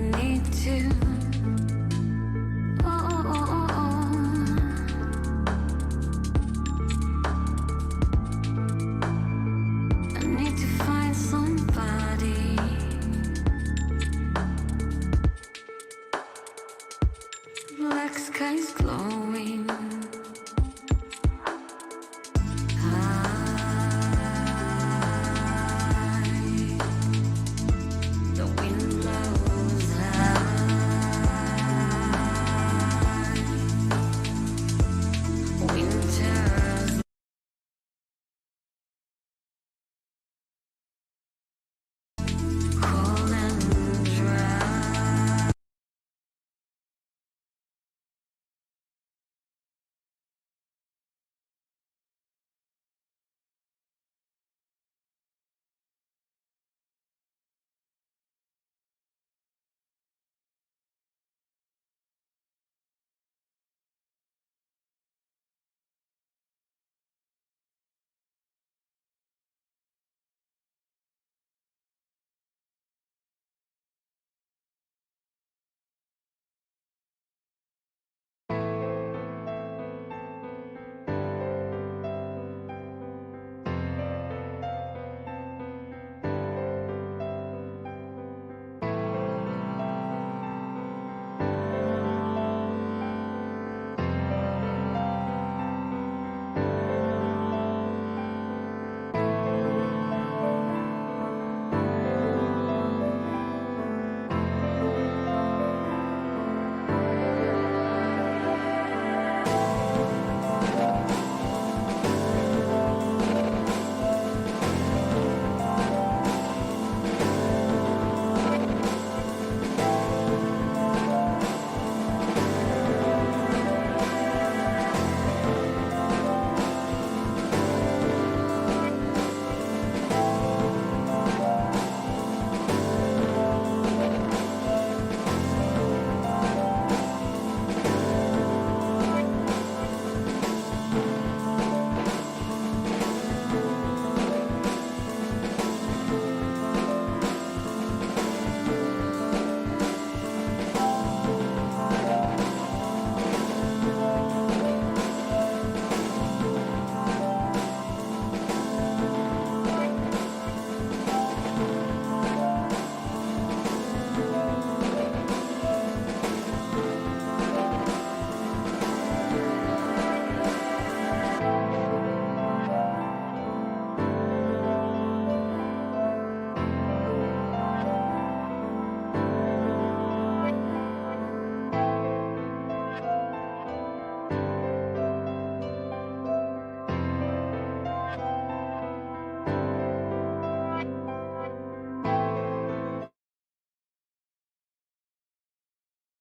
need to. I need to find somebody. Black skies glowing. The wind blows high. Winter's cold and dry.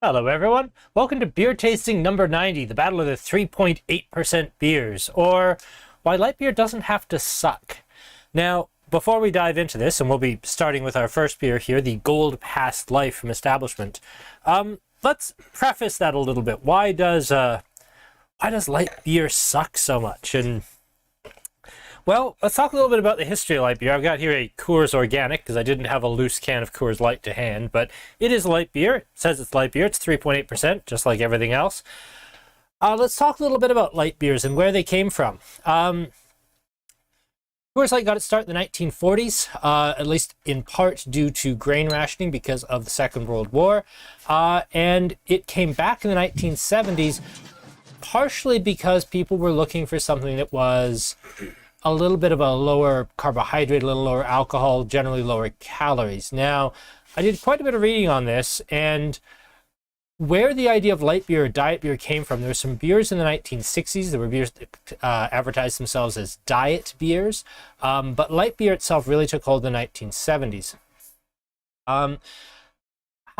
Hello everyone, welcome to beer tasting number 90, the battle of the 3.8% beers, or why light beer doesn't have to suck. Now, before we dive into this, and we'll be starting with our first beer here, the Gold Past Life from Establishment, let's preface that a little bit. Why does light beer suck so much? And well, let's talk a little bit about the history of light beer. I've got here a Coors Organic, because I didn't have a loose can of Coors Light to hand, but it is light beer. It says it's light beer. It's 3.8%, just like everything else. Let's talk a little bit about light beers and where they came from. Coors Light got its start in the 1940s, at least in part due to grain rationing because of the Second World War, and it came back in the 1970s partially because people were looking for something that was a little bit of a lower carbohydrate, a little lower alcohol, generally lower calories. Now, I did quite a bit of reading on this, and where the idea of light beer or diet beer came from, there were some beers in the 1960s. There were beers that advertised themselves as diet beers, but light beer itself really took hold in the 1970s. How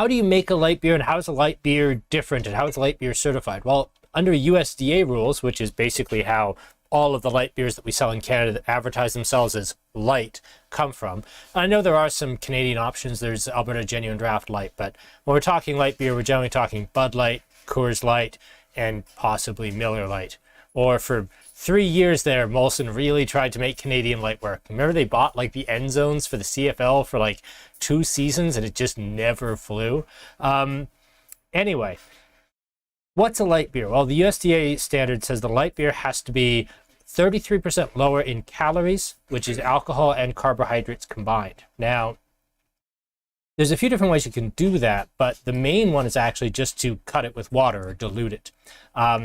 do you make a light beer, and how is a light beer different, and how is light beer certified? Well, under USDA rules, which is basically how all of the light beers that we sell in Canada that advertise themselves as light come from. I know there are some Canadian options. There's Alberta Genuine Draft Light, but when we're talking light beer, we're generally talking Bud Light, Coors Light, and possibly Miller Light. Or for 3 years there, Molson really tried to make Canadian light work. Remember they bought like the end zones for the CFL for like 2 seasons and it just never flew. Anyway, what's a light beer? Well, the USDA standard says the light beer has to be 33% lower in calories, which is alcohol and carbohydrates combined. Now, there's a few different ways you can do that, but the main one is actually just to cut it with water or dilute it.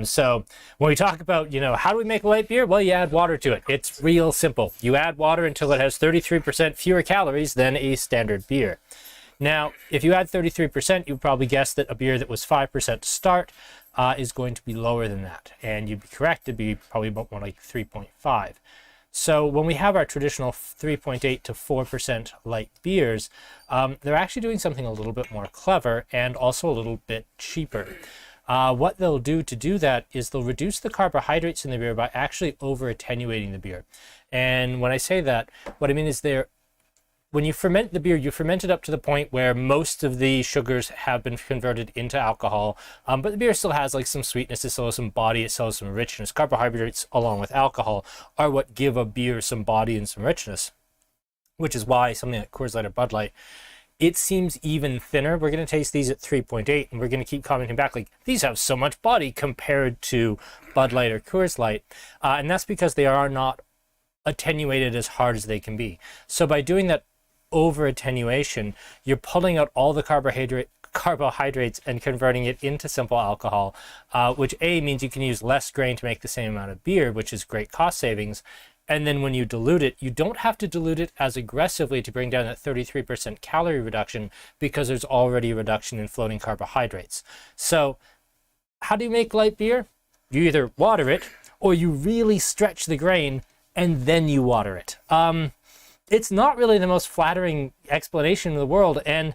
So when we talk about, how do we make a light beer? Well, you add water to it. It's real simple. You add water until it has 33% fewer calories than a standard beer. Now, if you add 33%, you'd probably guess that a beer that was 5% to start is going to be lower than that. And you'd be correct, it'd be probably about more like 3.5. So when we have our traditional 3.8 to 4% light beers, they're actually doing something a little bit more clever and also a little bit cheaper. What they'll do to do that is they'll reduce the carbohydrates in the beer by actually over attenuating the beer. And when I say that, what I mean is when you ferment the beer, you ferment it up to the point where most of the sugars have been converted into alcohol, but the beer still has like some sweetness, it still has some body, it still has some richness. Carbohydrates along with alcohol are what give a beer some body and some richness, which is why something like Coors Light or Bud Light, it seems even thinner. We're going to taste these at 3.8 and we're going to keep commenting back like, these have so much body compared to Bud Light or Coors Light. And that's because they are not attenuated as hard as they can be. So by doing that over attenuation, you're pulling out all the carbohydrates and converting it into simple alcohol, which means you can use less grain to make the same amount of beer, which is great cost savings. And then when you dilute it, you don't have to dilute it as aggressively to bring down that 33% calorie reduction because there's already a reduction in floating carbohydrates. So how do you make light beer? You either water it or you really stretch the grain and then you water it. It's not really the most flattering explanation in the world, and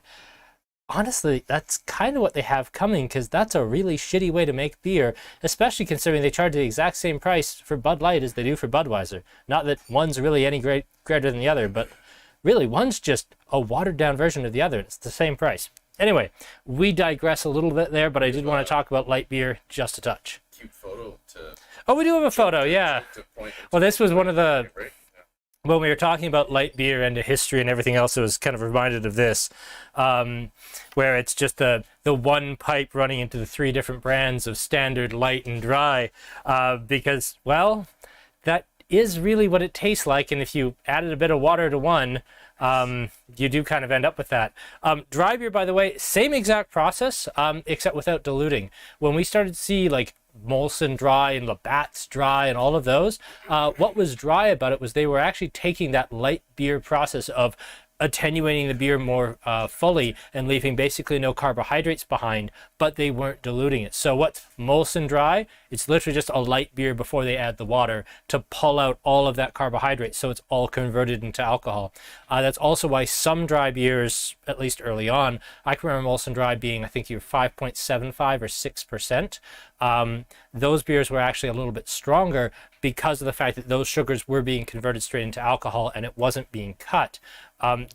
honestly, that's kind of what they have coming, because that's a really shitty way to make beer, especially considering they charge the exact same price for Bud Light as they do for Budweiser. Not that one's really any greater than the other, but really one's just a watered down version of the other. It's the same price. Anyway, we digress a little bit there, but I did want to talk about light beer just a touch. Cute photo to... Oh, we do have a photo, yeah. Well, this was one of the... When we were talking about light beer and the history and everything else, it was kind of reminded of this, where it's just the one pipe running into the 3 different brands of standard, light, and dry, because, well, that is really what it tastes like, and if you added a bit of water to one, you do kind of end up with that. Dry beer, by the way, same exact process, except without diluting. When we started to see, like, Molson Dry and Labatt's Dry and all of those, what was dry about it was they were actually taking that light beer process of attenuating the beer more fully and leaving basically no carbohydrates behind, but they weren't diluting it. So what's Molson Dry? It's literally just a light beer before they add the water to pull out all of that carbohydrate, so it's all converted into alcohol. That's also why some dry beers, at least early on, I can remember Molson Dry being, I think you're 5.75 or 6%. Those beers were actually a little bit stronger because of the fact that those sugars were being converted straight into alcohol and it wasn't being cut.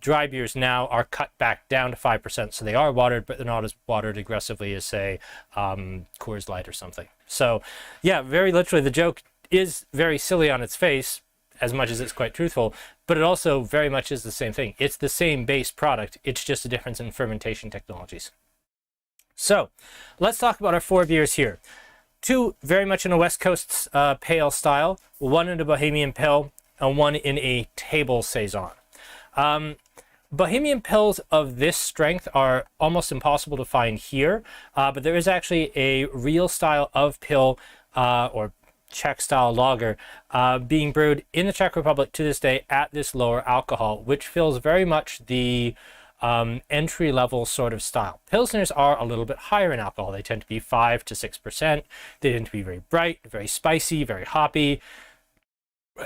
Dry beers now are cut back down to 5%, so they are watered, but they're not as watered aggressively as, say, Coors Light or something. So, yeah, very literally, the joke is very silly on its face, as much as it's quite truthful, but it also very much is the same thing. It's the same base product, it's just a difference in fermentation technologies. So, let's talk about our 4 beers here. 2 very much in a West Coast pale style, 1 in a Bohemian Pale, and 1 in a table saison. Bohemian Pils of this strength are almost impossible to find here, but there is actually a real style of pill or Czech style lager being brewed in the Czech Republic to this day at this lower alcohol, which feels very much the entry level sort of style. Pilsners are a little bit higher in alcohol. They tend to be 5 to 6%. They tend to be very bright, very spicy, very hoppy.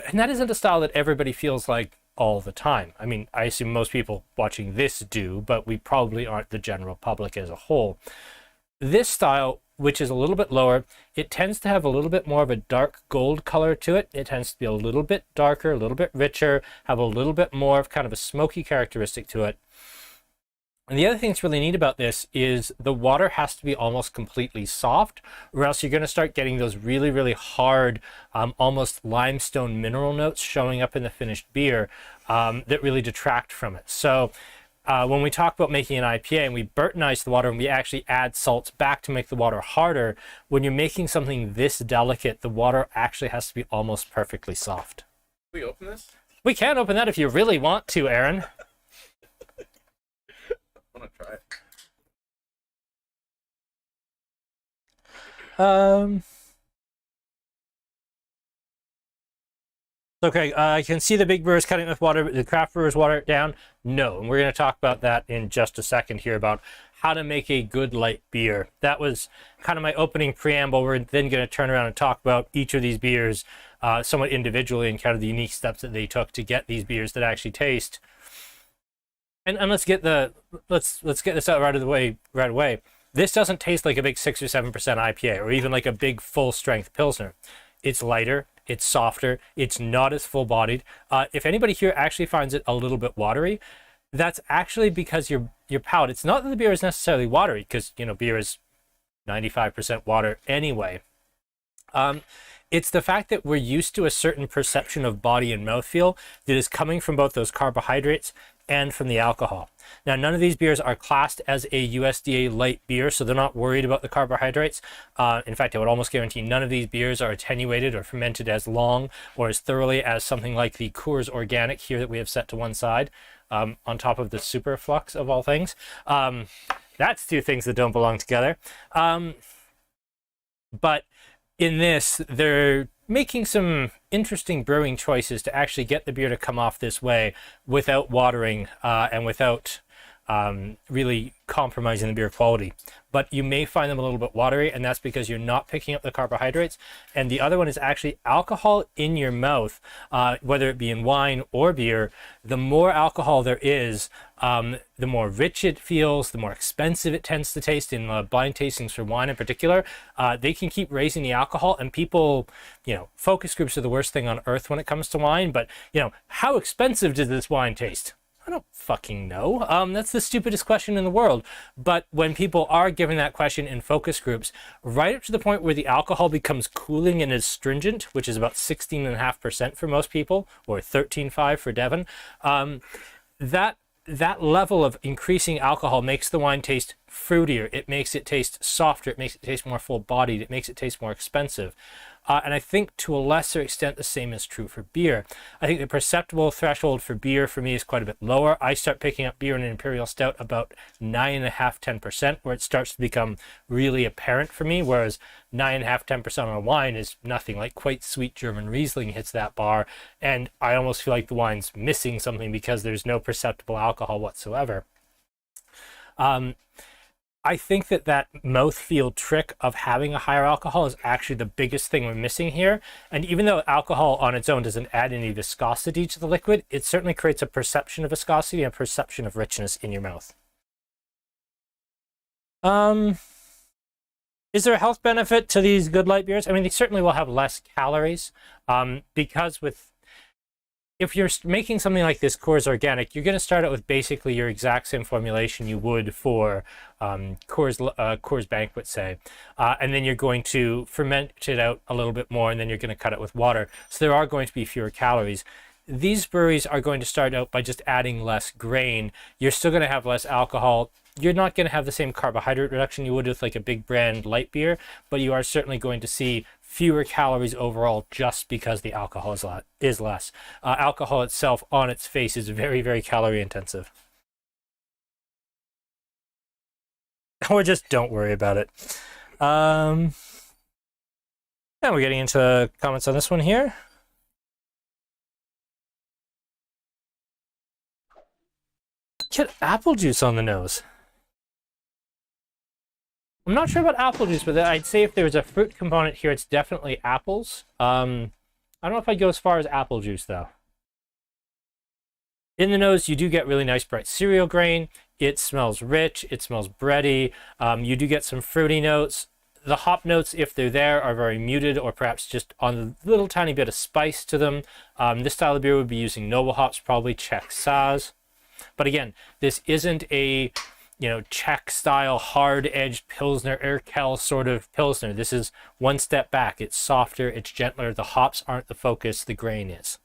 And that isn't a style that everybody feels like all the time. I mean, I assume most people watching this do, but we probably aren't the general public as a whole. This style, which is a little bit lower, it tends to have a little bit more of a dark gold color to it. It tends to be a little bit darker, a little bit richer, have a little bit more of kind of a smoky characteristic to it. And the other thing that's really neat about this is the water has to be almost completely soft, or else you're going to start getting those really, really hard, almost limestone mineral notes showing up in the finished beer that really detract from it. So when we talk about making an IPA and we Burtonize the water and we actually add salts back to make the water harder, when you're making something this delicate, the water actually has to be almost perfectly soft. Can we open this? We can open that if you really want to, Aaron. I want to try it. Okay, I can see the big brewers cutting it with water, but the craft brewers water it down. No, and we're going to talk about that in just a second here about how to make a good light beer. That was kind of my opening preamble. We're then going to turn around and talk about each of these beers somewhat individually and kind of the unique steps that they took to get these beers that actually taste. And let's get this out right away. This doesn't taste like a big 6 or 7% IPA or even like a big full strength Pilsner. It's lighter, it's softer, it's not as full bodied. If anybody here actually finds it a little bit watery, that's actually because your palate, it's not that the beer is necessarily watery, because beer is 95% water anyway. It's the fact that we're used to a certain perception of body and mouthfeel that is coming from both those carbohydrates and from the alcohol. Now, none of these beers are classed as a USDA light beer, so they're not worried about the carbohydrates. In fact, I would almost guarantee none of these beers are attenuated or fermented as long or as thoroughly as something like the Coors Organic here that we have set to one side, on top of the Super Flux of all things. That's two things that don't belong together. But in this, they're making some interesting brewing choices to actually get the beer to come off this way without watering and without really compromising the beer quality. But you may find them a little bit watery, and that's because you're not picking up the carbohydrates. And the other one is actually alcohol in your mouth, whether it be in wine or beer. The more alcohol there is, the more rich it feels, the more expensive it tends to taste. In blind tastings for wine in particular, they can keep raising the alcohol, and people, focus groups are the worst thing on earth when it comes to wine. But, how expensive does this wine taste? I don't fucking know. That's the stupidest question in the world. But when people are given that question in focus groups, right up to the point where the alcohol becomes cooling and is stringent, which is about 16.5% for most people, or 13.5 for Devon, that level of increasing alcohol makes the wine taste fruitier. It makes it taste softer. It makes it taste more full-bodied. It makes it taste more expensive. And I think to a lesser extent, the same is true for beer. I think the perceptible threshold for beer for me is quite a bit lower. I start picking up beer in an Imperial Stout about 9.5, 10%, where it starts to become really apparent for me, whereas 9.5, 10% on a wine is nothing. Like quite sweet German Riesling hits that bar, and I almost feel like the wine's missing something because there's no perceptible alcohol whatsoever. I think that mouthfeel trick of having a higher alcohol is actually the biggest thing we're missing here. And even though alcohol on its own doesn't add any viscosity to the liquid, it certainly creates a perception of viscosity and a perception of richness in your mouth. Is there a health benefit to these good light beers? I mean, they certainly will have less calories because if you're making something like this Coors Organic, you're going to start out with basically your exact same formulation you would for Coors Banquet, say. And then you're going to ferment it out a little bit more, and then you're going to cut it with water. So there are going to be fewer calories. These breweries are going to start out by just adding less grain. You're still going to have less alcohol. You're not going to have the same carbohydrate reduction you would with like a big brand light beer, but you are certainly going to see fewer calories overall just because the alcohol is less. Alcohol itself on its face is very, very calorie intensive. Or just don't worry about it. And we're getting into comments on this one here. Get apple juice on the nose. I'm not sure about apple juice, but I'd say if there was a fruit component here, it's definitely apples. I don't know if I'd go as far as apple juice, though. In the nose, you do get really nice bright cereal grain. It smells rich. It smells bready. You do get some fruity notes. The hop notes, if they're there, are very muted or perhaps just on a little tiny bit of spice to them. This style of beer would be using noble hops, probably Czech Saaz. But again, this isn't a Czech style, hard edged Pilsner, Urquell sort of Pilsner. This is one step back. It's softer, it's gentler. The hops aren't the focus, the grain is.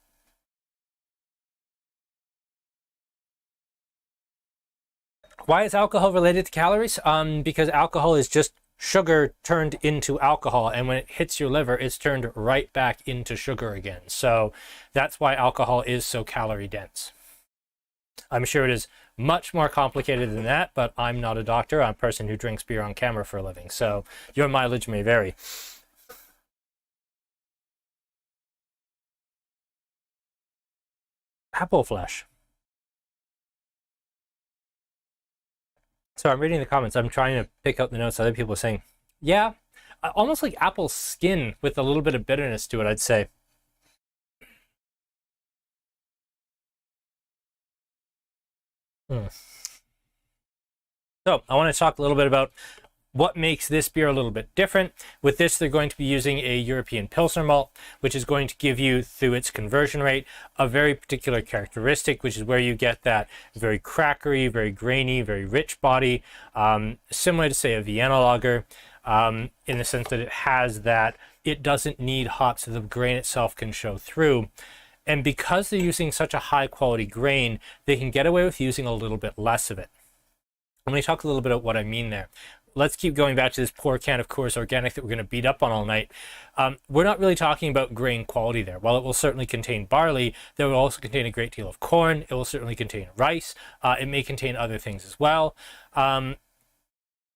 Why is alcohol related to calories? Because alcohol is just sugar turned into alcohol, and when it hits your liver, it's turned right back into sugar again. So that's why alcohol is so calorie dense. I'm sure it is much more complicated than that, but I'm not a doctor. I'm a person who drinks beer on camera for a living, so your mileage may vary. Apple flesh. So I'm reading the comments. I'm trying to pick out the notes. Other people are saying, yeah, almost like apple skin with a little bit of bitterness to it, I'd say. So I want to talk a little bit about what makes this beer a little bit different. With this, they're going to be using a European Pilsner malt, which is going to give you, through its conversion rate, a very particular characteristic, which is where you get that very crackery, very grainy, very rich body, similar to, say, a Vienna lager, in the sense that it has that, it doesn't need hops, so the grain itself can show through. And because they're using such a high quality grain, they can get away with using a little bit less of it. I'm going to talk a little bit about what I mean there. Let's keep going back to this poor can of Coors Organic that we're going to beat up on all night. We're not really talking about grain quality there. While it will certainly contain barley, there will also contain a great deal of corn. It will certainly contain rice. It may contain other things as well. The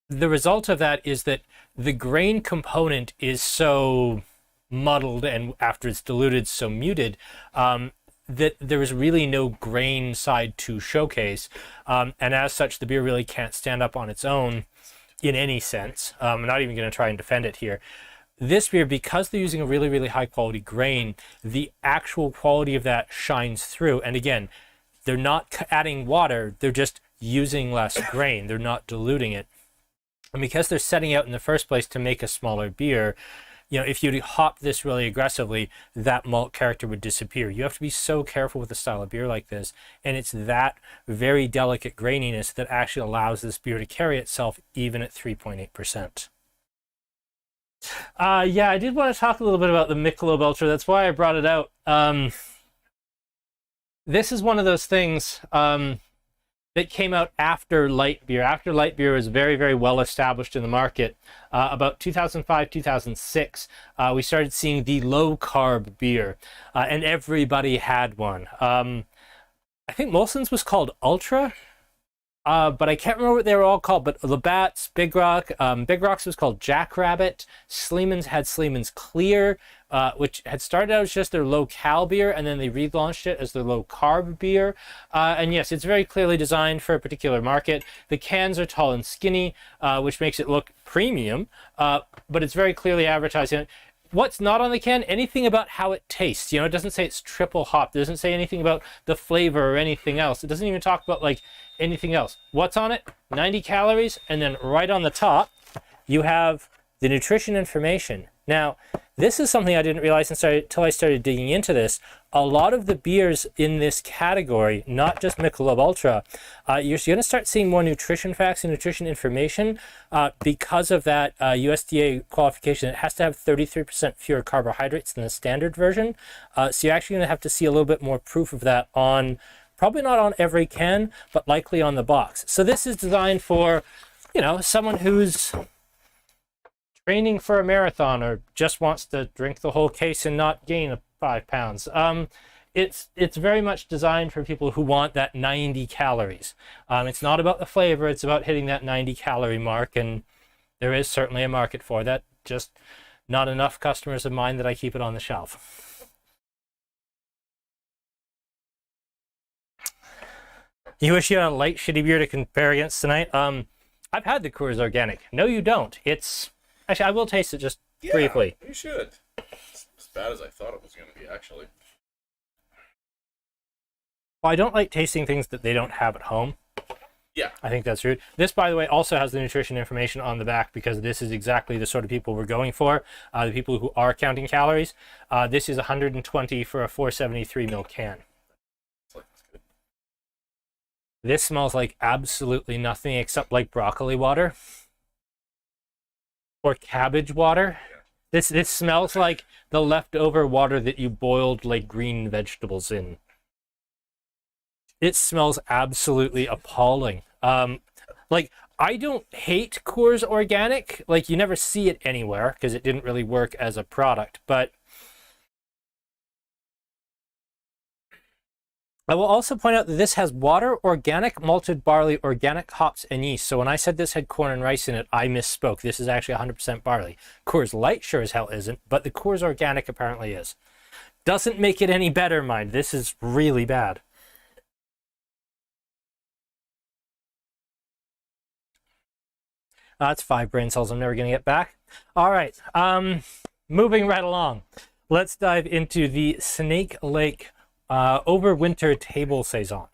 result of that is that the grain component is so muddled, and after it's diluted, so muted, that there is really no grain side to showcase. And as such, the beer really can't stand up on its own in any sense. I'm not even going to try and defend it here. This beer, because they're using a really, really high quality grain, the actual quality of that shines through. And again, they're not adding water, they're just using less grain. They're not diluting it. And because they're setting out in the first place to make a smaller beer, if you hop this really aggressively, that malt character would disappear. You have to be so careful with a style of beer like this, and it's that very delicate graininess that actually allows this beer to carry itself even at 3.8%. Yeah, I did want to talk a little bit about the Michelob Ultra. That's why I brought it out. This is one of those things that came out after light beer. After light beer was very, very well established in the market. About 2005, 2006, we started seeing the low carb beer, and everybody had one. I think Molson's was called Ultra, but I can't remember what they were all called. But Labatt's, Big Rock, Big Rock's was called Jackrabbit. Sleeman's had Sleeman's Clear, which had started out as just their low cal beer, and then they relaunched it as their low carb beer. And yes, it's very clearly designed for a particular market. The cans are tall and skinny, which makes it look premium, but it's very clearly advertising. What's not on the can? Anything about how it tastes. It doesn't say it's triple hop. It doesn't say anything about the flavor or anything else. It doesn't even talk about like anything else. What's on it? 90 calories, and then right on the top, you have the nutrition information. Now, this is something I didn't realize until I started digging into this. A lot of the beers in this category, not just Michelob Ultra, you're going to start seeing more nutrition facts and nutrition information because of that USDA qualification. It has to have 33% fewer carbohydrates than the standard version. So you're actually going to have to see a little bit more proof of that on, probably not on every can, but likely on the box. So this is designed for, someone who's training for a marathon or just wants to drink the whole case and not gain 5 pounds. It's very much designed for people who want that 90 calories. It's not about the flavor, it's about hitting that 90 calorie mark, and there is certainly a market for that. Just not enough customers of mine that I keep it on the shelf. You wish you had a light shitty beer to compare against tonight? I've had the Coors Organic. No, you don't. Actually, I will taste it just briefly. You should. It's as bad as I thought it was going to be, actually. Well, I don't like tasting things that they don't have at home. Yeah. I think that's rude. This, by the way, also has the nutrition information on the back because this is exactly the sort of people we're going for, the people who are counting calories. This is 120 for a 473 ml can. This smells like absolutely nothing except like broccoli water or cabbage water. This smells like the leftover water that you boiled like green vegetables in. It smells absolutely appalling. Like, I don't hate Coors Organic. Like, you never see it anywhere because it didn't really work as a product. But I will also point out that this has water, organic malted barley, organic hops, and yeast. So when I said this had corn and rice in it, I misspoke. This is actually 100% barley. Coors Light sure as hell isn't, but the Coors Organic apparently is. Doesn't make it any better, mind. This is really bad. That's 5 brain cells I'm never going to get back. All right, moving right along. Let's dive into the Snake Lake Overwinter Table Saison.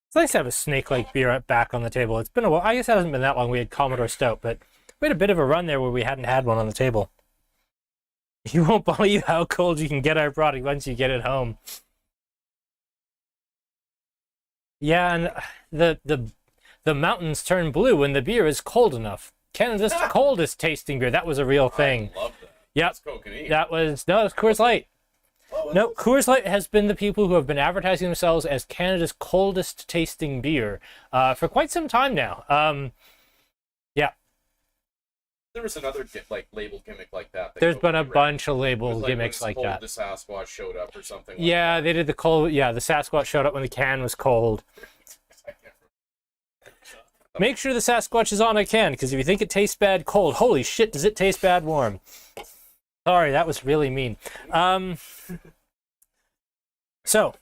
It's nice to have a Snake Lake beer back on the table. It's been a while. I guess it hasn't been that long. We had Commodore Stout, but we had a bit of a run there where we hadn't had one on the table. You won't believe how cold you can get our product once you get it home. Yeah, and the mountains turn blue when the beer is cold enough. Canada's coldest tasting beer. That was a real thing. I love that. Yep. That's coconut. That was Coors Light. No, Coors Light has been the people who have been advertising themselves as Canada's coldest tasting beer for quite some time now. Yeah. There was another label gimmick like that. There's been a bunch of label gimmicks like that. The Sasquatch showed up or something. Yeah, they did the cold. Yeah, the Sasquatch showed up when the can was cold. Make sure the Sasquatch is on a can, because if you think it tastes bad cold, holy shit, does it taste bad warm? Sorry, that was really mean. So,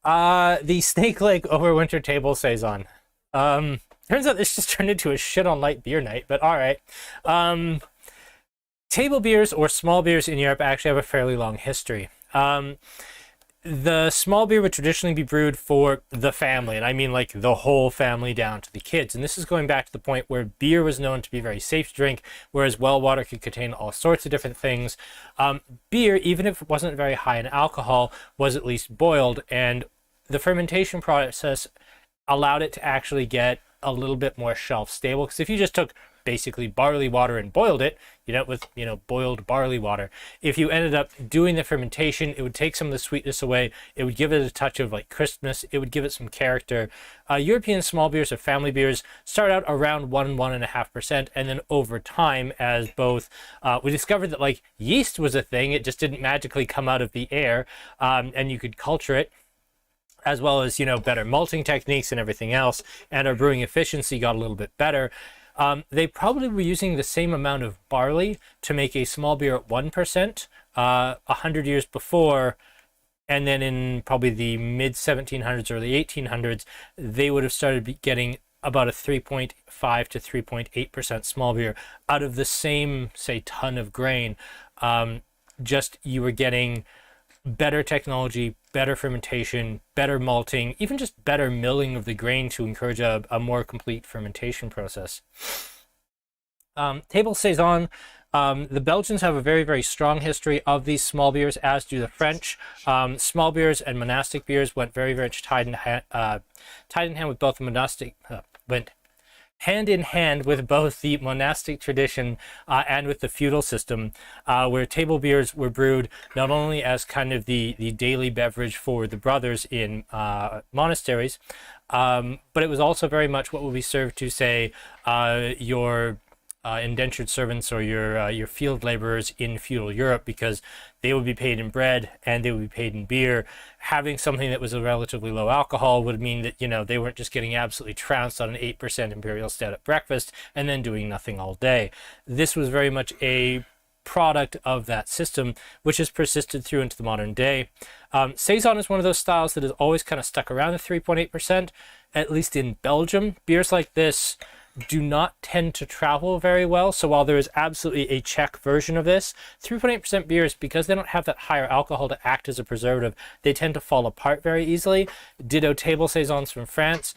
the Snake Lake Overwinter Table Saison. Turns out this just turned into a shit on light beer night, but all right. Table beers or small beers in Europe actually have a fairly long history. The small beer would traditionally be brewed for the family, and I mean like the whole family down to the kids. And this is going back to the point where beer was known to be very safe to drink, whereas well water could contain all sorts of different things. Beer, even if it wasn't very high in alcohol, was at least boiled, and the fermentation process allowed it to actually get a little bit more shelf stable. Because if you just took basically barley water and boiled it, you know, with, you know, boiled barley water, if you ended up doing the fermentation, it would take some of the sweetness away. It would give it a touch of like crispness. It would give it some character. European small beers or family beers start out around 1.5%, and then over time, as both we discovered that like yeast was a thing, it just didn't magically come out of the air, and you could culture it, as well as, you know, better malting techniques and everything else, and our brewing efficiency got a little bit better. They probably were using the same amount of barley to make a small beer at 1%, 100 years before, and then in probably the mid 1700s, early 1800s, they would have started getting about a 3.5 to 3.8% small beer out of the same, say, ton of grain. Just you were getting better technology, better fermentation, better malting, even just better milling of the grain to encourage a more complete fermentation process. Table Saison, the Belgians have a very, very strong history of these small beers, as do the French. Small beers and monastic beers went very, very much tied in hand with both the monastic, went hand in hand with both the monastic tradition and with the feudal system, where table beers were brewed not only as kind of the daily beverage for the brothers in monasteries, but it was also very much what would be served to, say, your indentured servants or your field laborers in feudal Europe, because they would be paid in bread and they would be paid in beer. Having something that was a relatively low alcohol would mean that, you know, they weren't just getting absolutely trounced on an 8% imperial stout at breakfast and then doing nothing all day. This was very much a product of that system, which has persisted through into the modern day. Saison is one of those styles that has always kind of stuck around the 3.8%, at least in Belgium. Beers like this do not tend to travel very well. So while there is absolutely a Czech version of this, 3.8% beers, because they don't have that higher alcohol to act as a preservative, they tend to fall apart very easily. Ditto table saisons from France.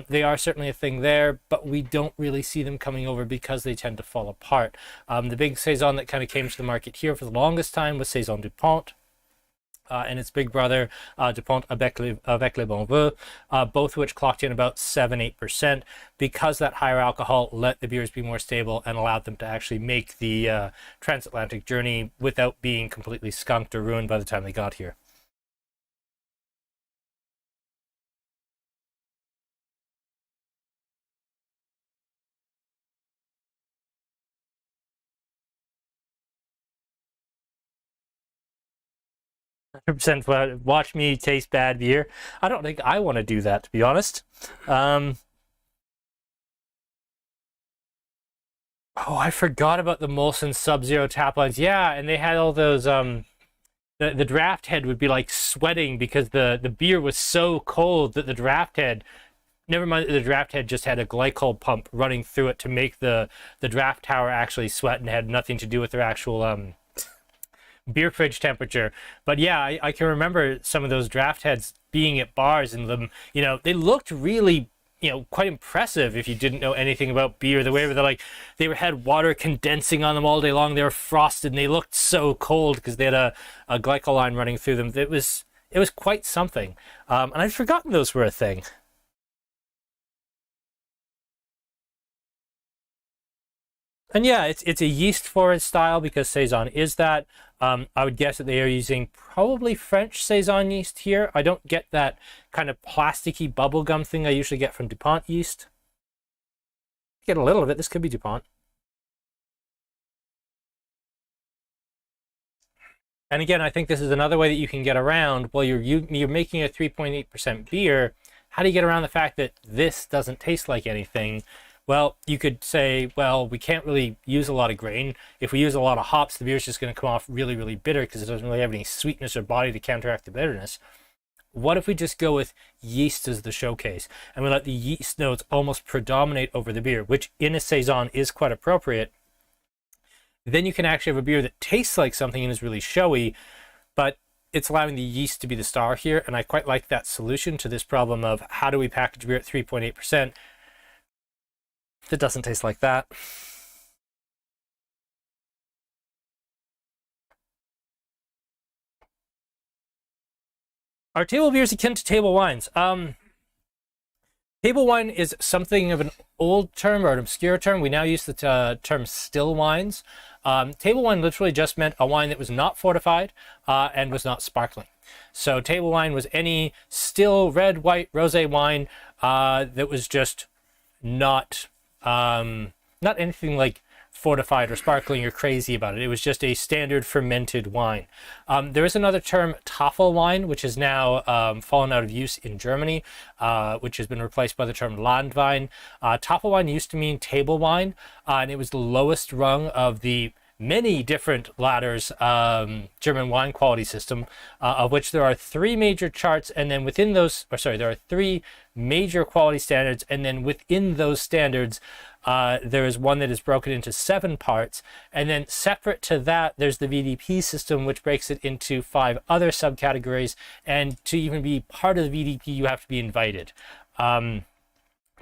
They are certainly a thing there, but we don't really see them coming over because they tend to fall apart. The big saison that kind of came to the market here for the longest time was Saison du Pont. and its big brother, DuPont avec les Bons Voeux, both of which clocked in about 7-8%, because that higher alcohol let the beers be more stable and allowed them to actually make the transatlantic journey without being completely skunked or ruined by the time they got here. Percent watch me taste bad beer. I don't think I want to do that, to be honest. Oh, I forgot about the Molson Sub-Zero tap lines. Yeah, and they had all those the draft head would be like sweating because the beer was so cold that the draft head, never mind that the draft head just had a glycol pump running through it to make the draft tower actually sweat, and had nothing to do with their actual beer fridge temperature. But yeah, I can remember some of those draft heads being at bars, and them, they looked really, quite impressive if you didn't know anything about beer. The way they had water condensing on them all day long. They were frosted and they looked so cold because they had a glycol line running through them. It was quite something. And I'd forgotten those were a thing. And yeah, it's a yeast forward style because Saison is that. I would guess that they are using probably French Saison yeast here. I don't get that kind of plasticky bubblegum thing I usually get from DuPont yeast. Get a little of it. This could be DuPont. And again, I think this is another way that you can get around, well, you're making a 3.8% beer. How do you get around the fact that this doesn't taste like anything? Well, you could say, well, we can't really use a lot of grain. If we use a lot of hops, the beer's just going to come off really, really bitter because it doesn't really have any sweetness or body to counteract the bitterness. What if we just go with yeast as the showcase, and we let the yeast notes almost predominate over the beer, which in a Saison is quite appropriate? Then you can actually have a beer that tastes like something and is really showy, but it's allowing the yeast to be the star here. And I quite like that solution to this problem of how do we package beer at 3.8% that doesn't taste like that. Are table beers akin to table wines? Table wine is something of an old term or an obscure term. We now use the term still wines. Table wine literally just meant a wine that was not fortified and was not sparkling. So table wine was any still red, white, rosé wine that was just not anything like fortified or sparkling or crazy about it. It was just a standard fermented wine. There is another term, Tafel wine, which is now fallen out of use in Germany, which has been replaced by the term Landwein. Tafel wine used to mean table wine, and it was the lowest rung of the many different ladders German wine quality system, of which there are three major charts, and then within those, there are three major quality standards, and then within those standards there is one that is broken into 7 parts, and then separate to that there's the VDP system, which breaks it into 5 other subcategories, and to even be part of the VDP you have to be invited. German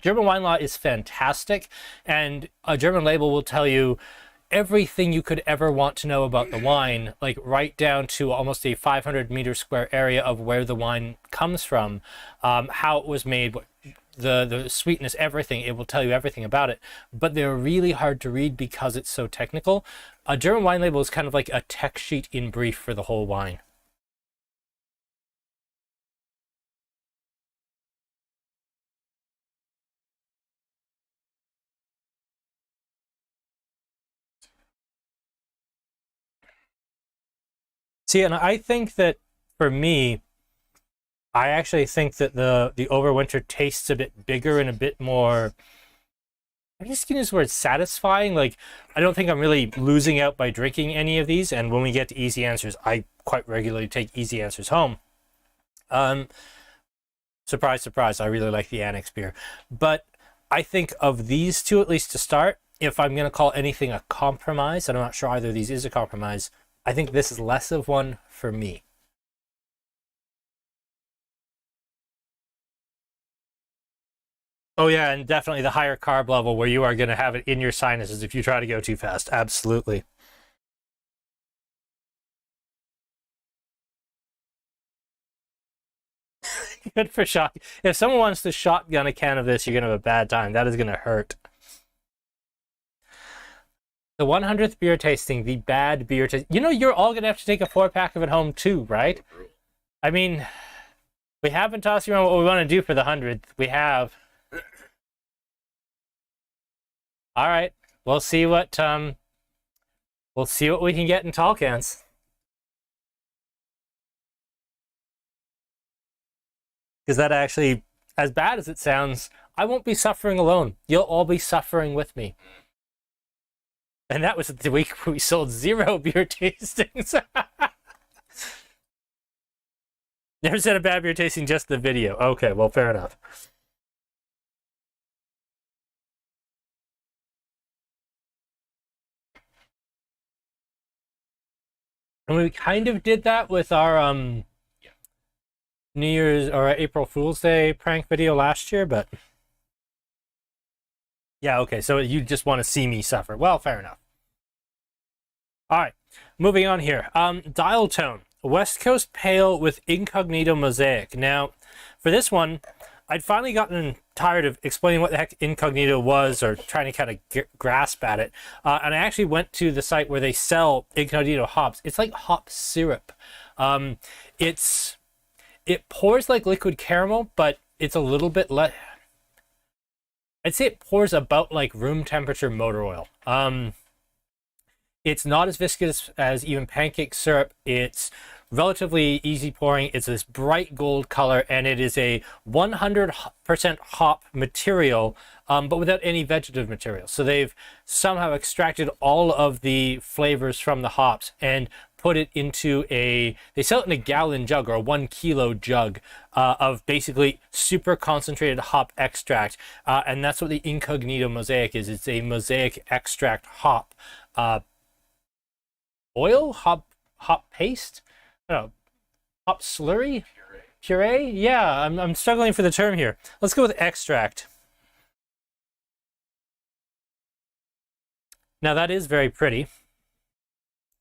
wine law is fantastic, and a German label will tell you everything you could ever want to know about the wine, like right down to almost a 500-meter square area of where the wine comes from, how it was made, the sweetness, everything. It will tell you everything about it, but they're really hard to read because it's so technical. A German wine label is kind of like a tech sheet in brief for the whole wine. See, and I think that for me, I actually think that the Overwinter tastes a bit bigger and a bit more, I'm just gonna use the word satisfying. Like, I don't think I'm really losing out by drinking any of these. And when we get to easy answers, I quite regularly take easy answers home. Surprise, surprise, I really like the Annex beer. But I think of these two, at least to start, if I'm gonna call anything a compromise, and I'm not sure either of these is a compromise, I think this is less of one for me. Oh yeah, and definitely the higher carb level where you are going to have it in your sinuses if you try to go too fast. Absolutely. good for shot. If someone wants to shotgun a can of this, you're gonna have a bad time. That is gonna hurt. The 100th beer tasting, the bad beer tasting. You know, you're all gonna have to take a 4-pack of it home too, right? I mean, we haven't tossed around what we want to do for the 100th. We have. All right, we'll see what we can get in tall cans. Because that actually, as bad as it sounds, I won't be suffering alone. You'll all be suffering with me. And that was the week where we sold 0 beer tastings. Never said a bad beer tasting, just the video. Okay, well, fair enough. And we kind of did that with our New Year's or April Fool's Day prank video last year, but yeah, okay, so you just want to see me suffer. Well, fair enough. All right, moving on here. Dial Tone, West Coast Pale with Incognito Mosaic. Now, for this one, I'd finally gotten tired of explaining what the heck Incognito was or trying to kind of grasp at it. And I actually went to the site where they sell Incognito hops. It's like hop syrup. It pours like liquid caramel, but it's a little bit less. I'd say it pours about like room temperature motor oil. It's not as viscous as even pancake syrup. It's relatively easy pouring. It's this bright gold color, and it is a 100% hop material, but without any vegetative material. So they've somehow extracted all of the flavors from the hops and put it into they sell it in a gallon jug or a 1 kilo jug of basically super concentrated hop extract. And that's what the Incognito Mosaic is. It's a mosaic extract hop oil, hop paste, I don't know, hop slurry, puree. Yeah, I'm struggling for the term here. Let's go with extract. Now that is very pretty.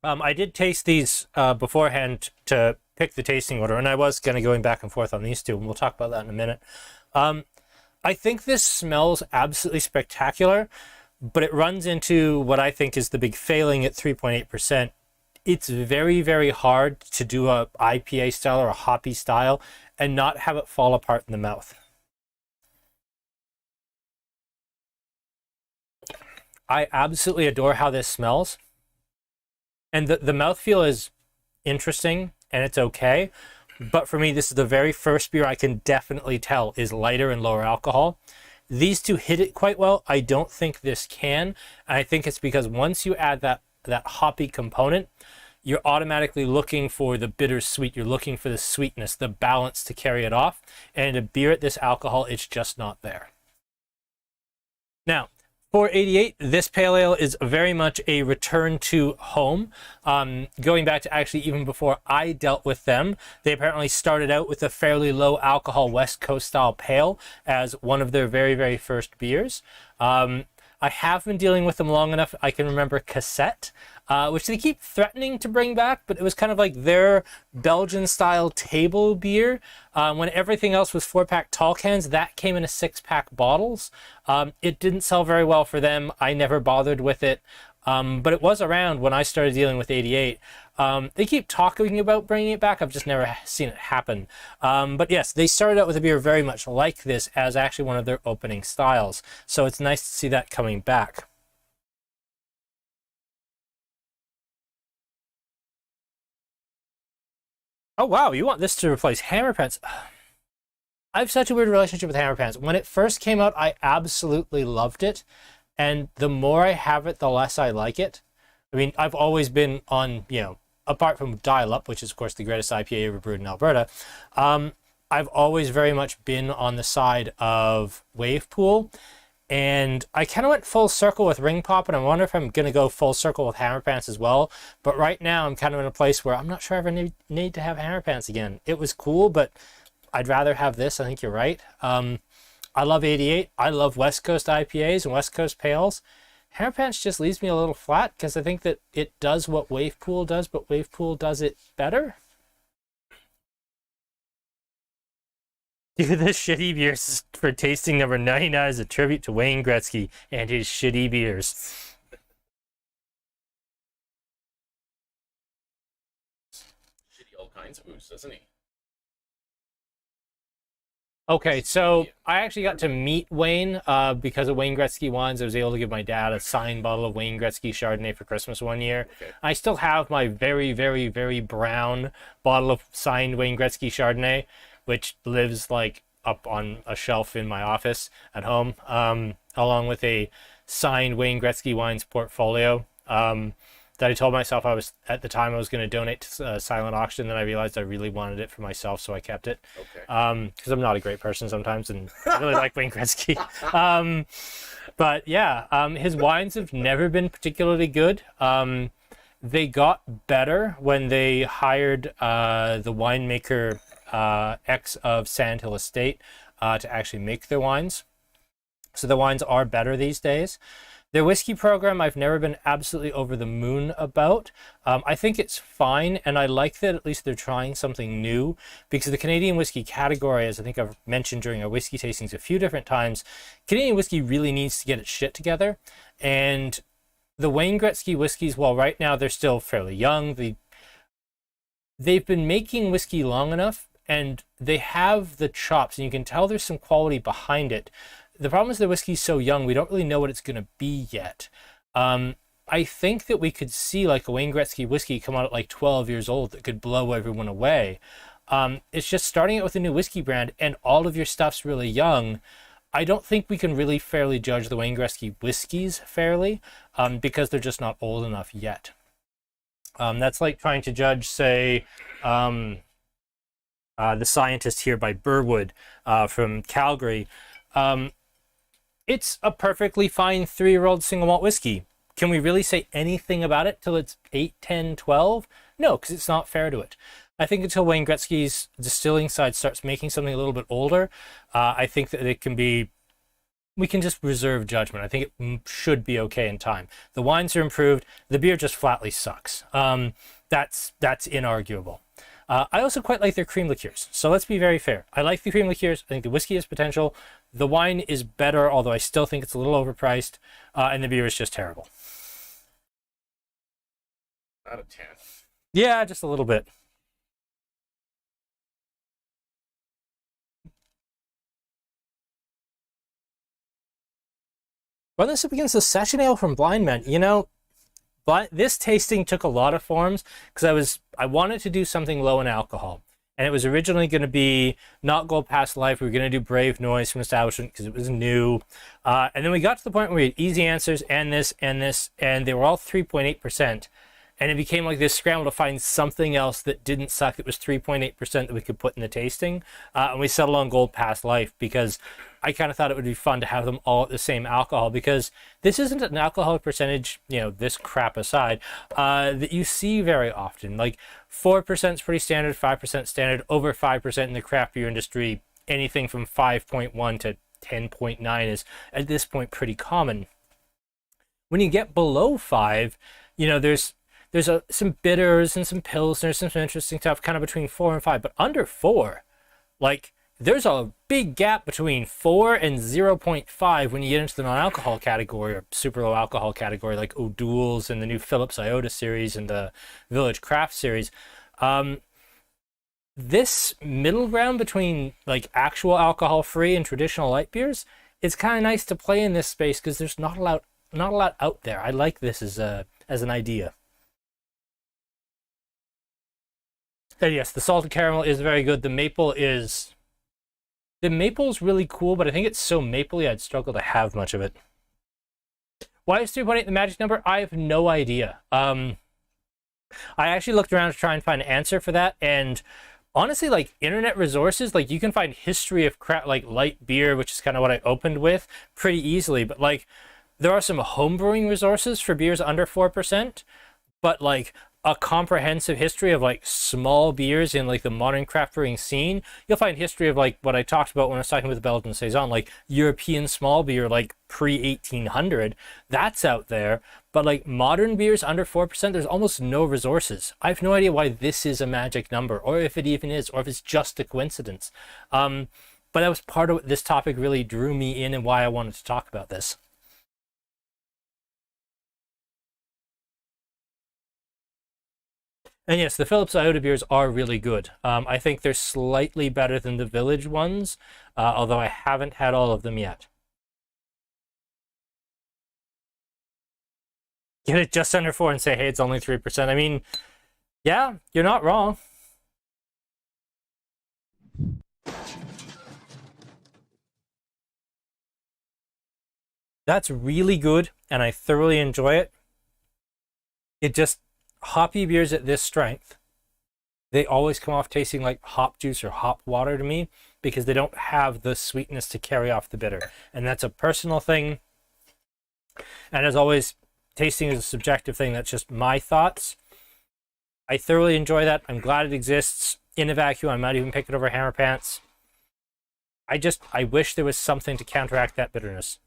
I did taste these beforehand to pick the tasting order, and I was kind of going back and forth on these two, and we'll talk about that in a minute. I think this smells absolutely spectacular, but it runs into what I think is the big failing at 3.8%. It's very, very hard to do a IPA style or a hoppy style and not have it fall apart in the mouth. I absolutely adore how this smells. And the mouthfeel is interesting and it's okay. But for me, this is the very first beer I can definitely tell is lighter and lower alcohol. These two hit it quite well. I don't think this can. And I think it's because once you add that hoppy component, you're automatically looking for the bittersweet. You're looking for the sweetness, the balance to carry it off. And a beer at this alcohol, it's just not there. Now, for 88, this pale ale is very much a return to home. Going back to actually even before I dealt with them, they apparently started out with a fairly low alcohol West Coast style pale as one of their very, very first beers. I have been dealing with them long enough. I can remember Cassette, which they keep threatening to bring back, but it was kind of like their Belgian-style table beer. When everything else was 4-pack tall cans, that came in a 6-pack bottles. It didn't sell very well for them. I never bothered with it, but it was around when I started dealing with 88. They keep talking about bringing it back. I've just never seen it happen. But yes, they started out with a beer very much like this as actually one of their opening styles. So it's nice to see that coming back. Oh wow, you want this to replace Hammer Pants? I have such a weird relationship with Hammer Pants. When it first came out, I absolutely loved it. And the more I have it, the less I like it. I mean, I've always been on, apart from Dial Up, which is, of course, the greatest IPA ever brewed in Alberta, I've always very much been on the side of Wave Pool. And I kind of went full circle with Ring Pop, and I wonder if I'm going to go full circle with Hammer Pants as well. But right now, I'm kind of in a place where I'm not sure I ever need to have Hammer Pants again. It was cool, but I'd rather have this. I think you're right. I love 88. I love West Coast IPAs and West Coast Pales. Hammer Pants just leaves me a little flat because I think that it does what Wave Pool does, but Wave Pool does it better. Do the shitty beers for tasting number 99 as a tribute to Wayne Gretzky and his shitty beers. Shitty all kinds of booze, doesn't he? Okay, so I actually got to meet Wayne because of Wayne Gretzky wines. I was able to give my dad a signed bottle of Wayne Gretzky Chardonnay for Christmas one year. Okay. I still have my very, very, very brown bottle of signed Wayne Gretzky Chardonnay, which lives like up on a shelf in my office at home, along with a signed Wayne Gretzky wines portfolio that I told myself I was going to donate to silent auction. Then I realized I really wanted it for myself, so I kept it. Okay. Because I'm not a great person sometimes, and I really like Wayne Gretzky. But yeah, his wines have never been particularly good. They got better when they hired the winemaker ex of Sand Hill Estate to actually make their wines. So the wines are better these days. Their whiskey program, I've never been absolutely over the moon about. I think it's fine, and I like that at least they're trying something new, because the Canadian whiskey category, as I think I've mentioned during our whiskey tastings a few different times, Canadian whiskey really needs to get its shit together. And the Wayne Gretzky whiskeys, while right now they're still fairly young, they've been making whiskey long enough, and they have the chops, and you can tell there's some quality behind it. The problem is the whiskey's so young, we don't really know what it's going to be yet. I think that we could see like a Wayne Gretzky whiskey come out at like 12 years old that could blow everyone away. It's just starting out with a new whiskey brand and all of your stuff's really young. I don't think we can really fairly judge the Wayne Gretzky whiskeys fairly because they're just not old enough yet. That's like trying to judge, say, The Scientist here by Burwood from Calgary. It's a perfectly fine 3-year-old single malt whiskey. Can we really say anything about it till it's 8, 10, 12? No, because it's not fair to it. I think until Wayne Gretzky's distilling side starts making something a little bit older, I think that we can just reserve judgment. I think it should be okay in time. The wines are improved. The beer just flatly sucks. That's inarguable. I also quite like their cream liqueurs. So let's be very fair. I like the cream liqueurs. I think the whiskey has potential. The wine is better, although I still think it's a little overpriced. And the beer is just terrible. Out of 10. Yeah, just a little bit. Run this up against the session ale from Blindman. You know, but this tasting took a lot of forms because I wanted to do something low in alcohol. And it was originally going to be not Gold Past Life. We were going to do Brave Noise from Establishment because it was new. And then we got to the point where we had Easy Answers and this, and they were all 3.8%. And it became like this scramble to find something else that didn't suck that was 3.8% that we could put in the tasting. And we settled on Gold Past Life because I kind of thought it would be fun to have them all at the same alcohol, because this isn't an alcoholic percentage, you know, this crap aside, that you see very often. Like 4% is pretty standard, 5% standard, over 5% in the craft beer industry, anything from 5.1 to 10.9 is at this point pretty common. When you get below 5, you know, there's some bitters and some pilsners and some interesting stuff kind of between 4 and 5, but under 4, like there's a big gap between 4 and 0.5 when you get into the non-alcohol category or super low alcohol category, like O'Doul's and the new Phillips Iota series and the Village Craft series. This middle ground between like actual alcohol free and traditional light beers, it's kind of nice to play in this space because there's not a lot out there. I like this as an idea. And yes, the salted caramel is very good. The maple is really cool, but I think it's so mapley I'd struggle to have much of it. Why is 3.8 the magic number? I have no idea. I actually looked around to try and find an answer for that, and honestly, like internet resources, like you can find history of like light beer, which is kind of what I opened with, pretty easily. But like there are some homebrewing resources for beers under 4%, but like a comprehensive history of like small beers in like the modern craft brewing scene, you'll find history of like what I talked about when I was talking with the Belgian Saison, like European small beer, like pre-1800, that's out there. But like modern beers under 4%, there's almost no resources. I have no idea why this is a magic number, or if it even is, or if it's just a coincidence. but that was part of what this topic really drew me in and why I wanted to talk about this. And yes, the Phillips Iota beers are really good. I think they're slightly better than the Village ones, although I haven't had all of them yet. Get it just under 4 and say, hey, it's only 3%. I mean, yeah, you're not wrong. That's really good, and I thoroughly enjoy it. It just, hoppy beers at this strength, they always come off tasting like hop juice or hop water to me because they don't have the sweetness to carry off the bitter. And that's a personal thing. And as always, tasting is a subjective thing. That's just my thoughts. I thoroughly enjoy that. I'm glad it exists in a vacuum. I might even pick it over Hammer Pants. I wish there was something to counteract that bitterness.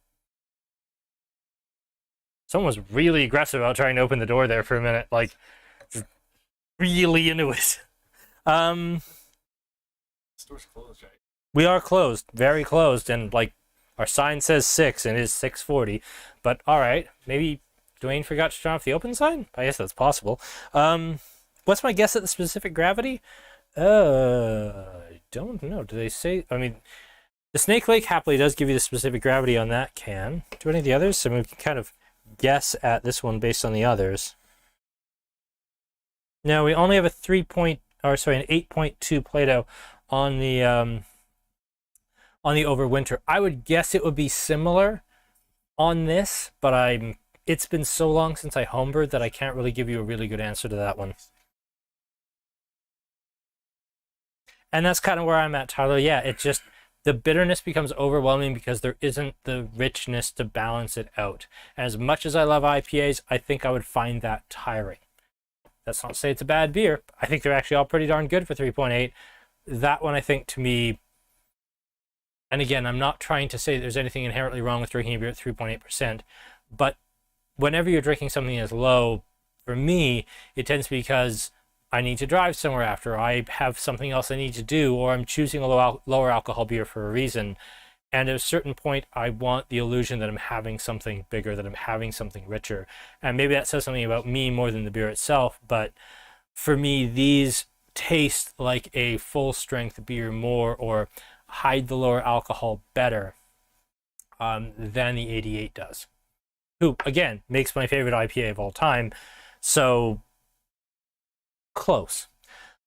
Someone was really aggressive about trying to open the door there for a minute. Like, really into it. Store's closed, right? We are closed, very closed, and like our sign says 6 and it is 6:40. But all right, maybe Dwayne forgot to turn off the open sign. I guess that's possible. What's my guess at the specific gravity? I don't know. Do they say? I mean, the Snake Lake happily does give you the specific gravity on that can. Do any of the others? So we can kind of guess at this one based on the others. No, we only have a an 8.2 Plato on the Overwinter. I would guess it would be similar on this, but it's been so long since I homebrewed that I can't really give you a really good answer to that one. And that's kind of where I'm at, Tyler. Yeah, it's just the bitterness becomes overwhelming because there isn't the richness to balance it out. As much as I love IPAs, I think I would find that tiring. That's not to say it's a bad beer. I think they're actually all pretty darn good for 3.8. That one, I think, to me, and again, I'm not trying to say there's anything inherently wrong with drinking a beer at 3.8%, but whenever you're drinking something as low, for me, it tends to be because I need to drive somewhere after, I have something else I need to do, or I'm choosing a lower alcohol beer for a reason. And at a certain point, I want the illusion that I'm having something bigger, that I'm having something richer. And maybe that says something about me more than the beer itself. But for me, these taste like a full-strength beer more, or hide the lower alcohol better than the 88 does. Who, again, makes my favorite IPA of all time. So, close.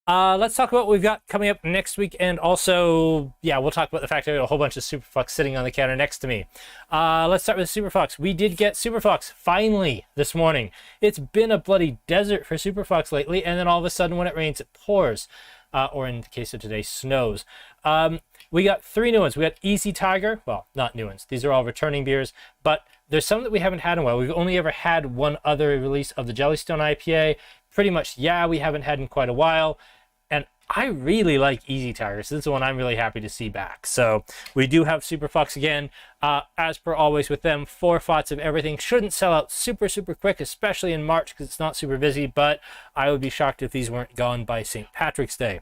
Let's talk about what we've got coming up next week, and also, yeah, we'll talk about the fact that I got a whole bunch of Superflux sitting on the counter next to me. Let's start with Superflux. We did get Superflux finally this morning. It's been a bloody desert for Superflux lately, and then all of a sudden when it rains, it pours. Or in the case of today, snows. We got 3 new ones. We got Easy Tiger. Well, not new ones. These are all returning beers, but there's some that we haven't had in a while. We've only ever had one other release of the Jellystone IPA. Pretty much, yeah, we haven't had in quite a while. And I really like Easy Tiger, so this is one I'm really happy to see back. So we do have Superflux again. As per always with them, 4 thoughts of everything. Shouldn't sell out super, super quick, especially in March because it's not super busy, but I would be shocked if these weren't gone by St. Patrick's Day.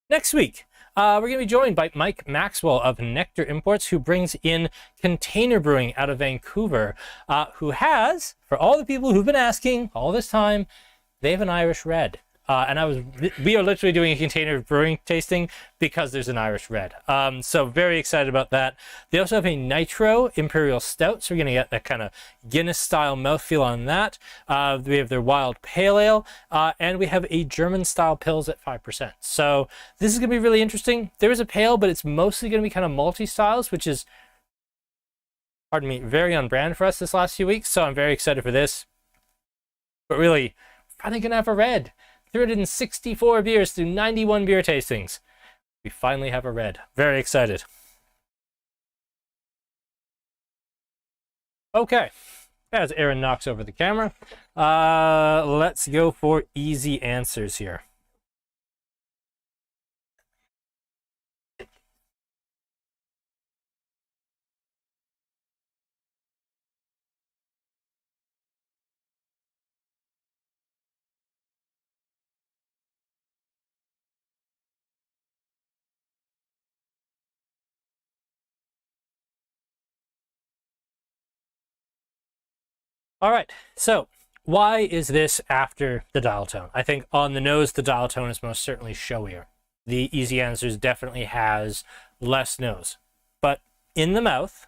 Next week, we're going to be joined by Mike Maxwell of Nectar Imports, who brings in Container Brewing out of Vancouver, who has, for all the people who've been asking all this time, they have an Irish Red. We are literally doing a Container Brewing tasting because there's an Irish Red. So very excited about that. They also have a Nitro Imperial Stout, so we're going to get that kind of Guinness-style mouthfeel on that. We have their Wild Pale Ale, and we have a German-style Pils at 5%. So this is going to be really interesting. There is a pale, but it's mostly going to be kind of multi-styles, which is, pardon me, very on brand for us this last few weeks. So I'm very excited for this. But really, finally going to have a red. 364 beers through 91 beer tastings. We finally have a red. Very excited. Okay. As Aaron knocks over the camera, let's go for easy answers here. All right, so why is this after the dial tone? I think on the nose, the dial tone is most certainly showier. The Easy Answers definitely has less nose. But in the mouth,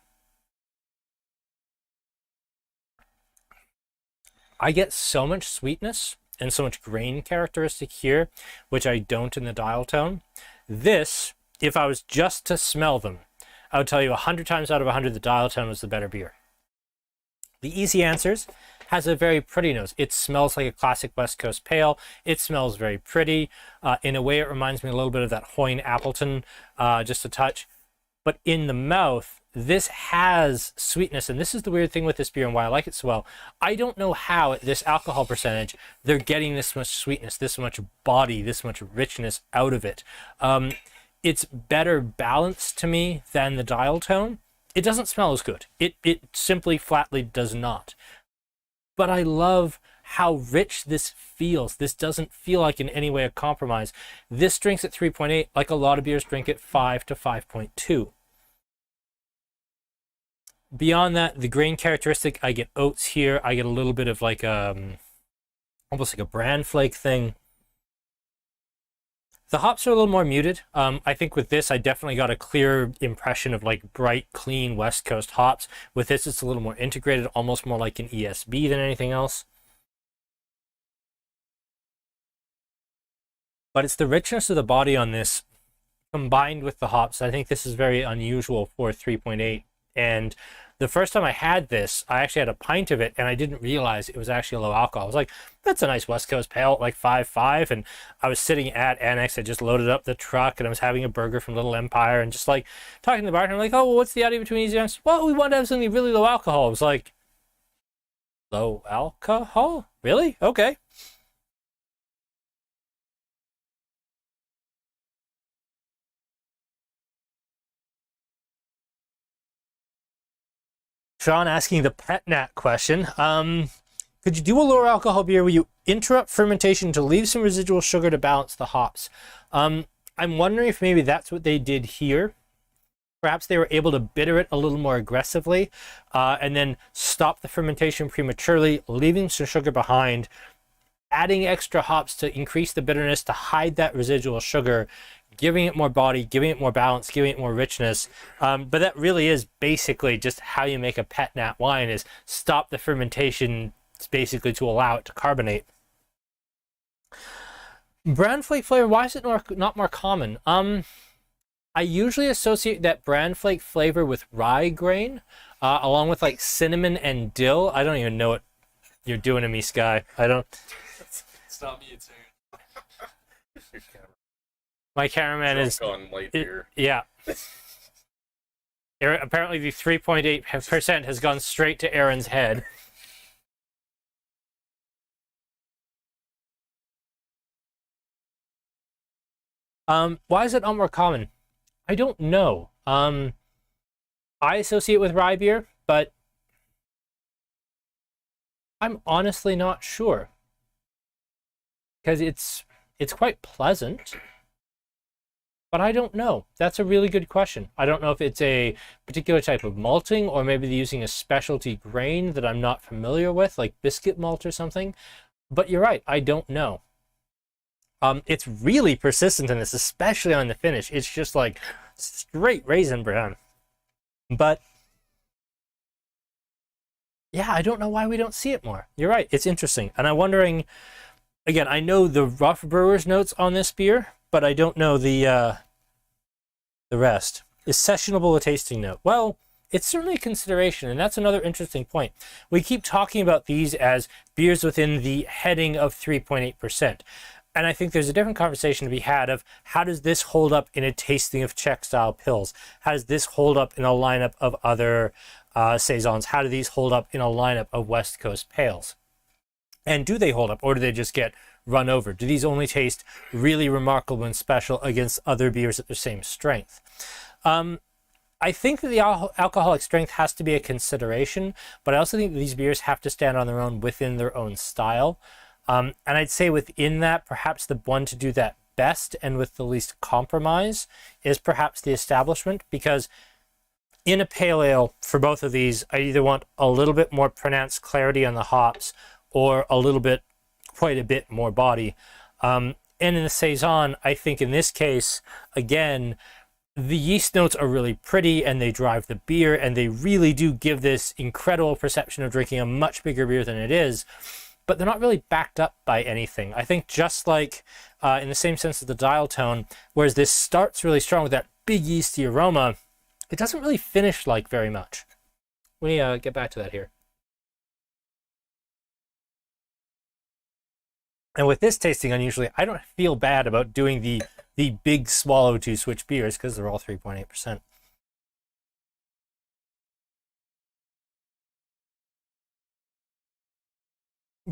I get so much sweetness and so much grain characteristic here, which I don't in the dial tone. This, if I was just to smell them, I would tell you 100 times out of 100 the dial tone was the better beer. The Easy Answers has a very pretty nose. It smells like a classic West Coast pale. It smells very pretty. In a way, it reminds me a little bit of that Hoyne Appleton, just a touch. But in the mouth, this has sweetness, and this is the weird thing with this beer and why I like it so well. I don't know how at this alcohol percentage they're getting this much sweetness, this much body, this much richness out of it. It's better balanced to me than the dial tone. It doesn't smell as good. It simply flatly does not. But I love how rich this feels. This doesn't feel like in any way a compromise. This drinks at 3.8 like a lot of beers drink at 5 to 5.2. Beyond that, the grain characteristic, I get oats here. I get a little bit of like almost like a bran flake thing. The hops are a little more muted. I think with this, I definitely got a clear impression of like bright, clean West Coast hops. With this, it's a little more integrated, almost more like an E.S.B. than anything else. But it's the richness of the body on this combined with the hops. I think this is very unusual for 3.8. And the first time I had this, I actually had a pint of it and I didn't realize it was actually low alcohol. I was like, that's a nice West Coast pale at like 5.5. And I was sitting at Annex. I just loaded up the truck and I was having a burger from Little Empire and just like talking to the bartender. I'm like, oh, well, what's the idea between Easy Answers? Well, we want to have something really low alcohol. I was like, low alcohol? Really? Okay. Sean asking the pet nat question. Could you do a lower alcohol beer where you interrupt fermentation to leave some residual sugar to balance the hops? I'm wondering if maybe that's what they did here. Perhaps they were able to bitter it a little more aggressively and then stop the fermentation prematurely, leaving some sugar behind, adding extra hops to increase the bitterness, to hide that residual sugar, giving it more body, giving it more balance, giving it more richness. But that really is basically just how you make a pet nat wine, is stop the fermentation basically to allow it to carbonate. Bran flake flavor, why is it not more common? I usually associate that bran flake flavor with rye grain, along with like cinnamon and dill. I don't even know what you're doing to me, Sky. I don't. It's not me, it's Aaron. My cameraman is on light beer. Yeah. Apparently the 3.8% has gone straight to Aaron's head. Why is it not more common? I don't know. I associate with rye beer, but I'm honestly not sure. Because it's quite pleasant. But I don't know. That's a really good question. I don't know if it's a particular type of malting, or maybe they're using a specialty grain that I'm not familiar with, like biscuit malt or something. But you're right, I don't know. It's really persistent in this, especially on the finish. It's just like straight raisin bran. But yeah, I don't know why we don't see it more. You're right, it's interesting. And I'm wondering, again, I know the rough brewer's notes on this beer, but I don't know the rest. Is sessionable a tasting note? Well, it's certainly a consideration, and that's another interesting point. We keep talking about these as beers within the heading of 3.8%. And I think there's a different conversation to be had of how does this hold up in a tasting of Czech-style pills? How does this hold up in a lineup of other saisons? How do these hold up in a lineup of West Coast pales? And do they hold up, or do they just get run over? Do these only taste really remarkable and special against other beers at the same strength? I think that the alcoholic strength has to be a consideration, but I also think that these beers have to stand on their own within their own style. And I'd say within that, perhaps the one to do that best and with the least compromise is perhaps the Establishment, because in a pale ale for both of these, I either want a little bit more pronounced clarity on the hops or quite a bit more body. And in the Saison, I think in this case, again, the yeast notes are really pretty and they drive the beer and they really do give this incredible perception of drinking a much bigger beer than it is, but they're not really backed up by anything. I think just like in the same sense as the dial tone, whereas this starts really strong with that big yeasty aroma, it doesn't really finish like very much. Let me get back to that here. And with this tasting, unusually, I don't feel bad about doing the big swallow to switch beers because they're all 3.8%.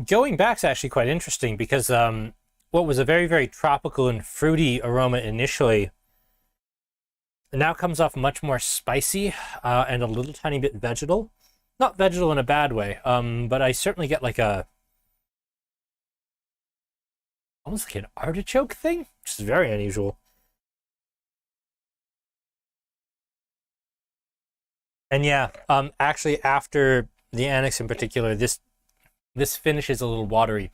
Going back is actually quite interesting because what was a very, very tropical and fruity aroma initially now comes off much more spicy and a little tiny bit vegetal. Not vegetal in a bad way, but I certainly get like almost like an artichoke thing, which is very unusual. And yeah, actually after the annex in particular, this finish is a little watery.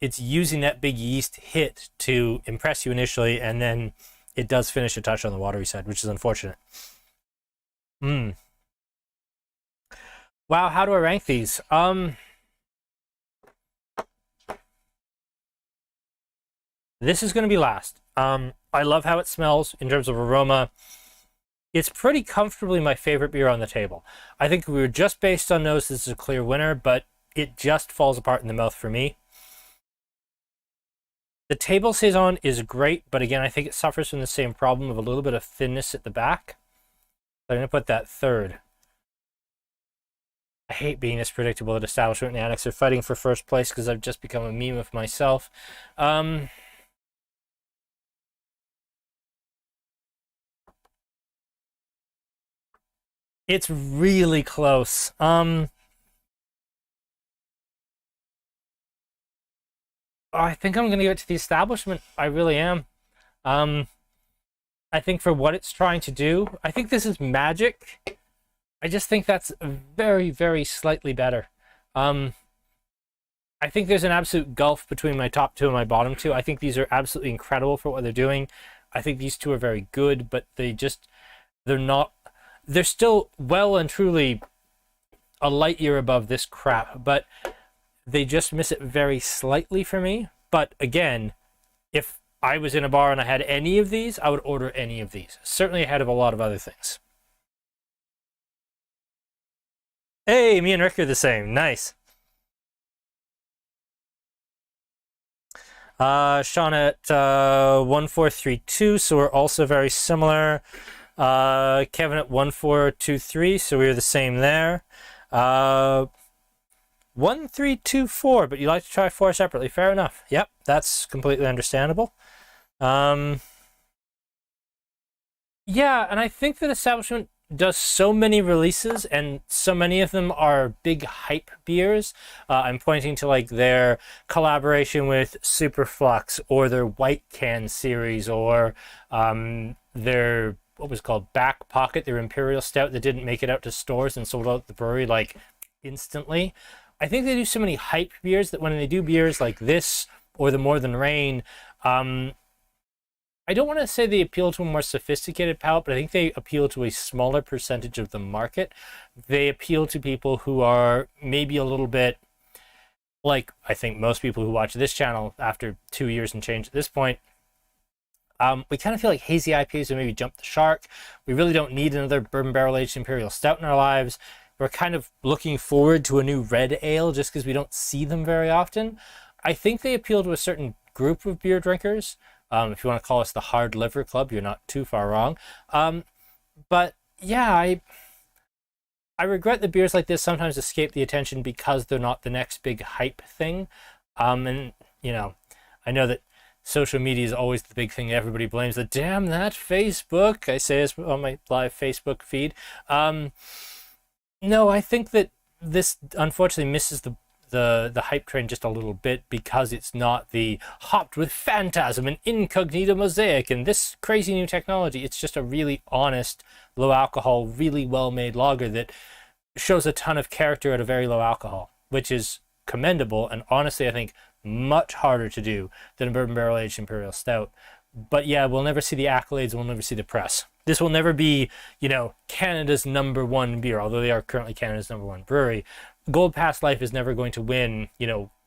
It's using that big yeast hit to impress you initially, and then it does finish a touch on the watery side, which is unfortunate. Wow, how do I rank these? This is going to be last. I love how it smells in terms of aroma. It's pretty comfortably my favorite beer on the table. I think if we were just based on nose, this is a clear winner, but it just falls apart in the mouth for me. The table Saison is great, but again, I think it suffers from the same problem of a little bit of thinness at the back. So I'm going to put that third. I hate being this predictable that Establishment and Annex are fighting for first place because I've just become a meme of myself. It's really close. I think I'm going to give it to the Establishment. I really am. I think for what it's trying to do, I think this is magic. I just think that's very, very slightly better. I think there's an absolute gulf between my top two and my bottom two. I think these are absolutely incredible for what they're doing. I think these two are very good, but they're still well and truly a light year above this crap, but they just miss it very slightly for me. But again, if I was in a bar and I had any of these, I would order any of these. Certainly ahead of a lot of other things. Hey, me and Rick are the same. Nice. Sean at 1432, so we're also very similar. Kevin at 1423, so we were the same there. 1324, but you like to try 4 separately. Fair enough. Yep, that's completely understandable. Yeah, and I think that Establishment does so many releases, and so many of them are big hype beers. I'm pointing to like their collaboration with Superflux, or their White Can series, or their what was called Back Pocket, their Imperial Stout that didn't make it out to stores and sold out at the brewery like instantly. I think they do so many hype beers that when they do beers like this or the More Than Rain, I don't want to say they appeal to a more sophisticated palate, but I think they appeal to a smaller percentage of the market. They appeal to people who are maybe a little bit like, I think most people who watch this channel after 2 years and change at this point. We kind of feel like hazy IPAs have maybe jumped the shark. We really don't need another bourbon barrel-aged Imperial Stout in our lives. We're kind of looking forward to a new red ale just because we don't see them very often. I think they appeal to a certain group of beer drinkers. If you want to call us the Hard Liver Club, you're not too far wrong. But yeah, I regret that beers like this sometimes escape the attention because they're not the next big hype thing. And, you know, I know that social media is always the big thing everybody blames. The damn that Facebook, I say this on my live Facebook feed. No, I think that this unfortunately misses the hype train just a little bit, because it's not the hopped with phantasm and incognito mosaic and this crazy new technology. It's just a really honest, low alcohol, really well made lager that shows a ton of character at a very low alcohol, which is commendable, and honestly I think much harder to do than a bourbon barrel aged imperial stout. But yeah, we'll never see the accolades, we'll never see the press. This will never be, Canada's #1 beer, although they are currently Canada's #1 brewery. Gold Past Life is never going to win,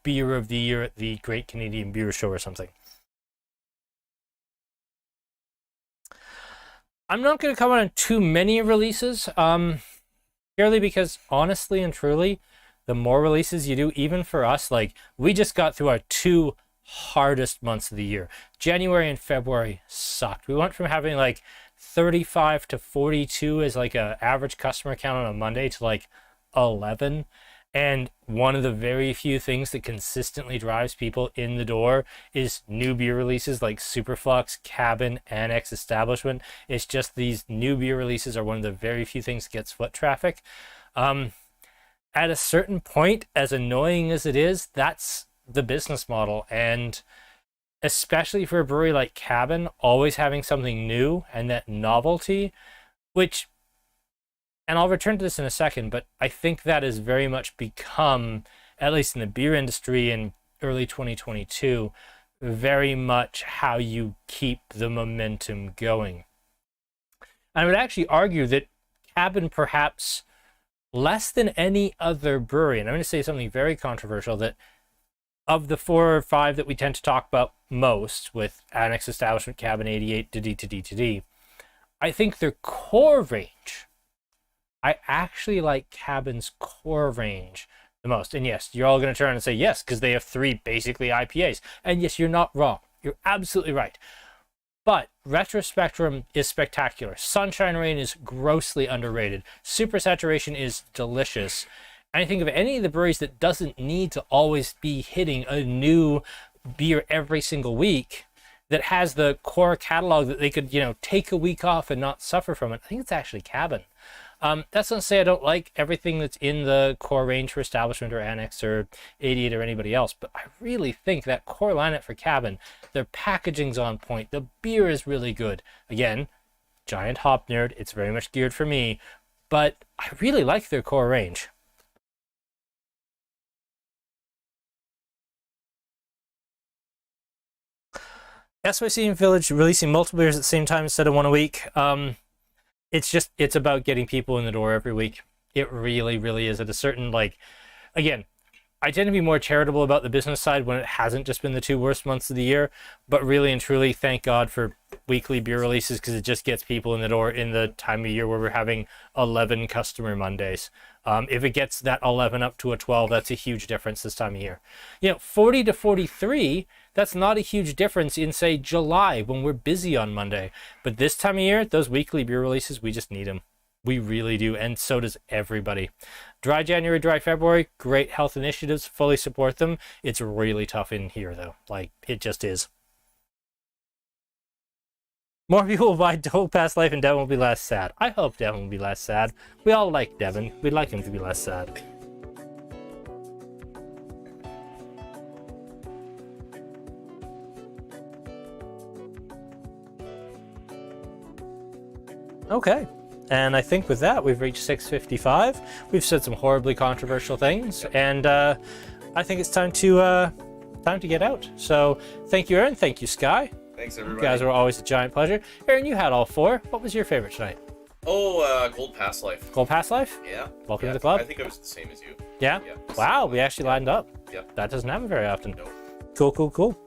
beer of the year at the Great Canadian Beer Show or something. I'm not going to comment on too many releases, purely because honestly and truly, the more releases you do, even for us, like we just got through our 2 hardest months of the year. January and February sucked. We went from having like 35 to 42 as like a average customer count on a Monday to like 11. And one of the very few things that consistently drives people in the door is new beer releases like Superflux, Cabin, Annex, Establishment. It's just these new beer releases are one of the very few things that gets foot traffic. At a certain point, as annoying as it is, that's the business model. And especially for a brewery like Cabin, always having something new and that novelty, which, and I'll return to this in a second, but I think that has very much become, at least in the beer industry in early 2022, very much how you keep the momentum going. I would actually argue that Cabin, perhaps less than any other brewery, and I'm going to say something very controversial, that of the 4 or 5 that we tend to talk about most, with Annex, Establishment, Cabin, 88, to I think their core range, I actually like Cabin's core range the most. And yes, you're all going to turn and say yes, because they have 3 basically IPAs. And yes, you're not wrong. You're absolutely right. But Retro Spectrum is spectacular. Sunshine Rain is grossly underrated. Super Saturation is delicious. And I think of any of the breweries that doesn't need to always be hitting a new beer every single week, that has the core catalog that they could, take a week off and not suffer from it, I think it's actually Cabin. That's not to say I don't like everything that's in the core range for Establishment or Annex or 88 or anybody else, but I really think that core lineup for Cabin, their packaging's on point, the beer is really good. Again, giant hop nerd, it's very much geared for me, but I really like their core range. SYC and Village releasing multiple beers at the same time instead of one a week. It's about getting people in the door every week. It really, really is. At a certain, again, I tend to be more charitable about the business side when it hasn't just been the 2 worst months of the year, but really and truly, thank God for weekly beer releases, because it just gets people in the door in the time of year where we're having 11 customer Mondays. If it gets that 11 up to a 12, that's a huge difference this time of year. 40 to 43, that's not a huge difference in, say, July when we're busy on Monday. But this time of year, those weekly beer releases, we just need them. We really do, and so does everybody. Dry January, dry February, great health initiatives, fully support them. It's really tough in here, though. It just is. More people will buy Gold Past Life and Devin will be less sad. I hope Devin will be less sad. We all like Devin. We'd like him to be less sad. Okay. And I think with that, we've reached 6:55. We've said some horribly controversial things, and I think it's time to get out. So thank you, Aaron. Thank you, Sky. Thanks, everybody. You guys were always a giant pleasure. Aaron, you had all 4. What was your favorite tonight? Gold Past Life. Gold Past Life? Yeah. Welcome to the club. I think I was the same as you. Yeah? Wow, we actually lined up. Yeah. That doesn't happen very often. No. Cool.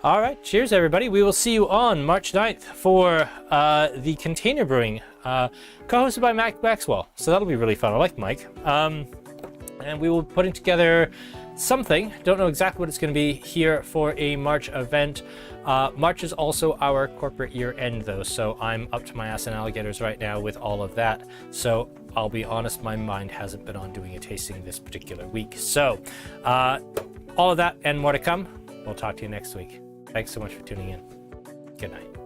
All right, cheers, everybody. We will see you on March 9th for the Container Brewing, co-hosted by Mac Maxwell. So that'll be really fun. I like Mike. And we will be putting together something. Don't know exactly what it's going to be here for a March event. March is also our corporate year end, though, so I'm up to my ass in alligators right now with all of that. So I'll be honest, my mind hasn't been on doing a tasting this particular week. So all of that and more to come. We'll talk to you next week. Thanks so much for tuning in. Good night.